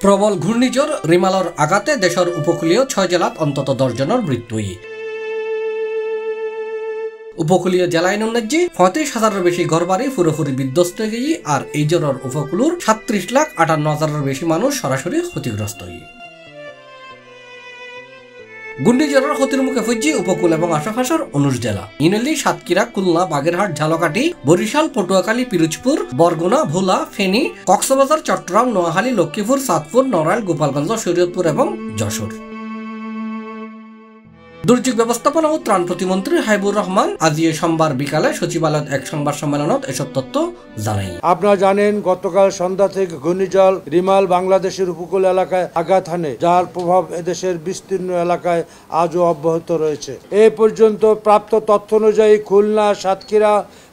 প্রবল ঘূর্ণিঝড় রিমালর আঘাতে দেশের উপকূলীয় 6 জেলাত অন্তত 10 জনের মৃত্যু। উপকূলীয় জেলায় নুন্নাজি 35,000-এর বেশি ঘরবাড়ি পুরোপুরি বিধ্বস্ত হয়ে গিয়ে আর এই জ্বরের উপকূলের 37,58,000-এর বেশি মানুষ সরাসরি ক্ষতিগ্রস্ত হয়ে। ঘূর্ণিঝড়ের ক্ষতির মুখে পড়ছে উপকূল এবং আশেপাশের 19 জেলা। ইনেলি, সাতক্ষীরা, খুলনা, বাগেরহাট, ঝালকাঠি, বরিশাল, পটুয়াখালী, পিরোজপুর, বরগুনা, ভোলা, ফেনী, কক্সবাজার, চট্টগ্রাম, নোয়াখালী, লক্ষ্মীপুর, চাঁদপুর, নড়াইল, গোপালগঞ্জ, শরীয়তপুর এবং যশোর। দুর্যোগ ব্যবস্থাপনা ও ত্রাণ প্রতিমন্ত্রী হাবিবুর রহমান আজ সোমবার বিকালে সচিবালয়ের এক সংবাদ সম্মেলনত এসব তথ্য জানাই। আপনারা জানেন, গতকাল সন্ধ্যা থেকে ঘূর্ণিঝড় রিমাল বাংলাদেশের উপকূল এলাকায় আঘাত হানে, যার প্রভাব এদেশের বিস্তীর্ণ এলাকায় আজও অব্যাহত রয়েছে। এ পর্যন্ত প্রাপ্ত তথ্য অনুযায়ী খুলনা, সাতক্ষীরা,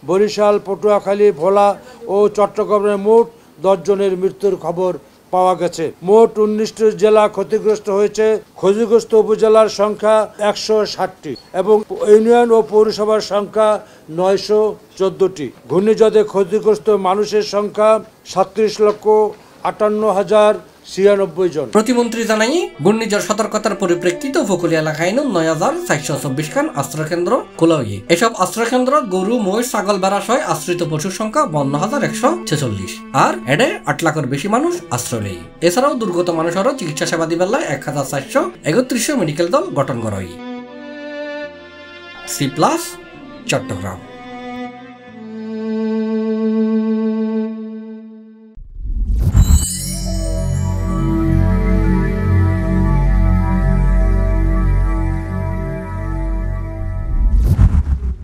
বরিশাল, পটুয়াখালী, ভোলা ও চট্টগ্রামের মোট 10 জনের মৃত্যুর খবর পাওয়া গেছে। মোট 19টি জেলা ক্ষতিগ্রস্ত হয়েছে। ক্ষতিগ্রস্ত উপজেলার সংখ্যা 160টি এবং ইউনিয়ন ও পৌরসভার সংখ্যা 914টি। ঘূর্ণিঝড়ে ক্ষতিগ্রস্ত মানুষের সংখ্যা 37,58,096 জন। প্রতিমন্ত্রী জানাই, ঘূর্ণিঝড় সতর্কতার পরিপ্রেক্ষিতে উপকূলীয় এলাকায় 9,424 খান আশ্রয়কেন্দ্র খোলা হয়ে। এসব আশ্রয়কেন্দ্র গরু, মহিষ, ছাগল, ভেড়া সহ আশ্রিত পশুর সংখ্যা 52,146 আর এডে 8 লাখের বেশি মানুষ আশ্রয় নেই। এছাড়াও দুর্গত মানুষেরও চিকিৎসা সেবা দিবার 1,431 মেডিকেল দল গঠন করা হয়। সি+, চট্টগ্রাম।